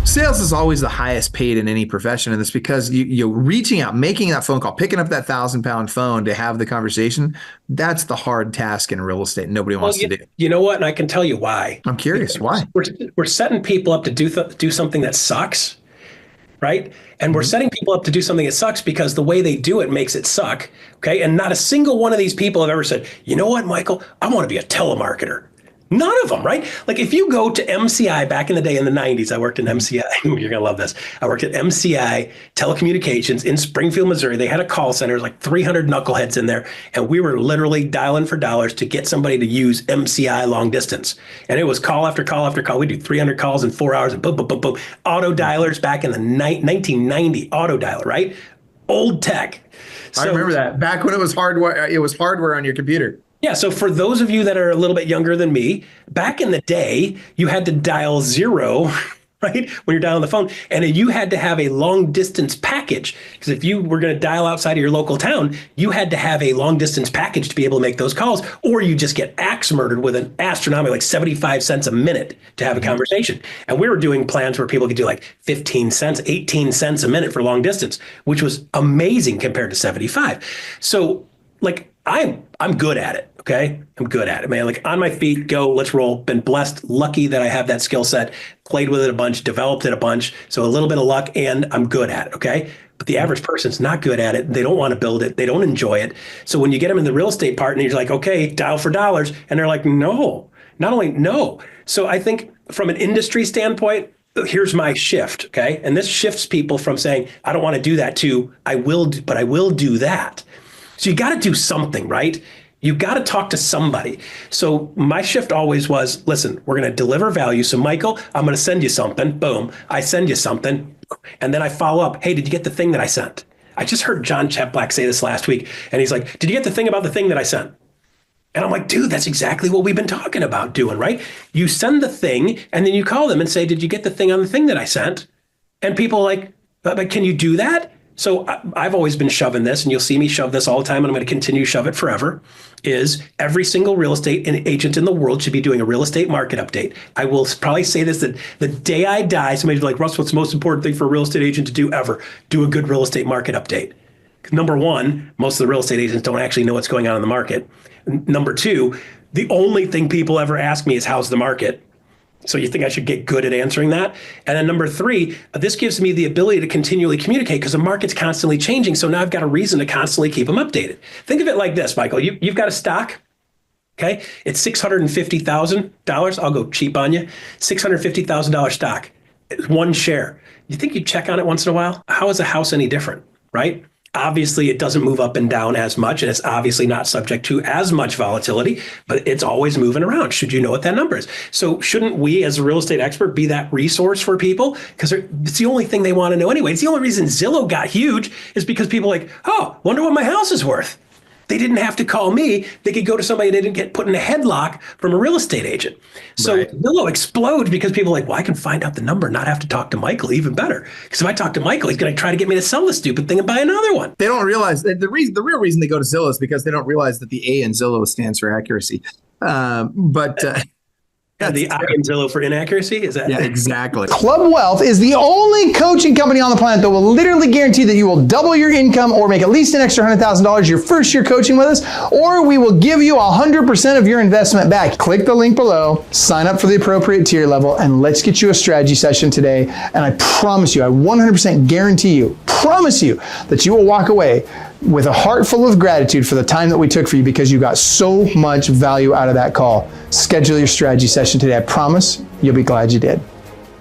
Sales is always the highest paid in any profession, and it's because you're reaching out, making that phone call, picking up that 1,000-pound phone to have the conversation. That's the hard task in real estate. Nobody wants to do. You know what? And I can tell you why. I'm curious why. We're setting people up to do something that sucks, right? And we're setting people up to do something that sucks because the way they do it makes it suck. Okay, and not a single one of these people have ever said, you know what, Michael, I want to be a telemarketer. None of them, right? Like if you go to MCI back in the day in the 90s, I worked in MCI. You're going to love this. I worked at MCI Telecommunications in Springfield, Missouri. They had a call center, there's like 300 knuckleheads in there. And we were literally dialing for dollars to get somebody to use MCI long distance. And it was call after call after call. We do 300 calls in 4 hours and boom, boom, boom, boom. Auto dialers back in the 1990 auto dialer, right? Old tech. I remember that. Back when it was hardware on your computer. Yeah, so for those of you that are a little bit younger than me, back in the day, you had to dial 0, right, when you're dialing the phone, and you had to have a long distance package. Because if you were going to dial outside of your local town, you had to have a long distance package to be able to make those calls, or you just get axe murdered with an astronomical, like 75 cents a minute to have a conversation. And we were doing plans where people could do like 15 cents, 18 cents a minute for long distance, which was amazing compared to 75. So like, I'm good at it. Okay. I'm good at it, man. Like on my feet, go, let's roll. Been blessed, lucky that I have that skill set, played with it a bunch, developed it a bunch. So a little bit of luck and I'm good at it. Okay. But the average person's not good at it. They don't want to build it. They don't enjoy it. So when you get them in the real estate part and you're like, okay, dial for dollars. And they're like, no, not only no. So I think from an industry standpoint, here's my shift. Okay. And this shifts people from saying, I don't want to do that to I will do that. So you got to do something, right? You got to talk to somebody. So my shift always was, listen, we're going to deliver value. So Michael, I'm going to send you something. Boom. I send you something. And then I follow up. Hey, did you get the thing that I sent? I just heard John Cheplack say this last week. And he's like, did you get the thing about the thing that I sent? And I'm like, dude, that's exactly what we've been talking about doing, right? You send the thing and then you call them and say, did you get the thing on the thing that I sent? And people are like, but can you do that? So I've always been shoving this, and you'll see me shove this all the time, and I'm going to continue to shove it forever, is every single real estate agent in the world should be doing a real estate market update. I will probably say this, that the day I die, somebody's like, Russ, what's the most important thing for a real estate agent to do ever? Do a good real estate market update. Number one, most of the real estate agents don't actually know what's going on in the market. Number two, the only thing people ever ask me is, how's the market? So you think I should get good at answering that? And then number three, this gives me the ability to continually communicate because the market's constantly changing. So now I've got a reason to constantly keep them updated. Think of it like this, Michael. You've got a stock, okay? It's $650,000. I'll go cheap on you. $650,000 stock. It's one share. You think you'd check on it once in a while? How is a house any different, right? Obviously, it doesn't move up and down as much, and it's obviously not subject to as much volatility, but it's always moving around. Should you know what that number is? So shouldn't we, as a real estate expert, be that resource for people? Because it's the only thing they want to know anyway. It's the only reason Zillow got huge is because people are like, oh, wonder what my house is worth. They didn't have to call me. They could go to somebody that didn't get put in a headlock from a real estate agent. So right. Zillow explodes because people are like, well, I can find out the number, not have to talk to Michael, even better. Because if I talk to Michael, he's going to try to get me to sell this stupid thing and buy another one. They don't realize the real reason they go to Zillow is because they don't realize that the A in Zillow stands for accuracy. The I in Zillow for inaccuracy? Is that? Yeah, exactly. Club Wealth is the only coaching company on the planet that will literally guarantee that you will double your income or make at least an extra $100,000 your first year coaching with us, or we will give you 100% of your investment back. Click the link below, sign up for the appropriate tier level, and let's get you a strategy session today. And I promise you, I 100% guarantee you, promise you that you will walk away with a heart full of gratitude for the time that we took for you because you got so much value out of that call. Schedule your strategy session today. I promise you'll be glad you did.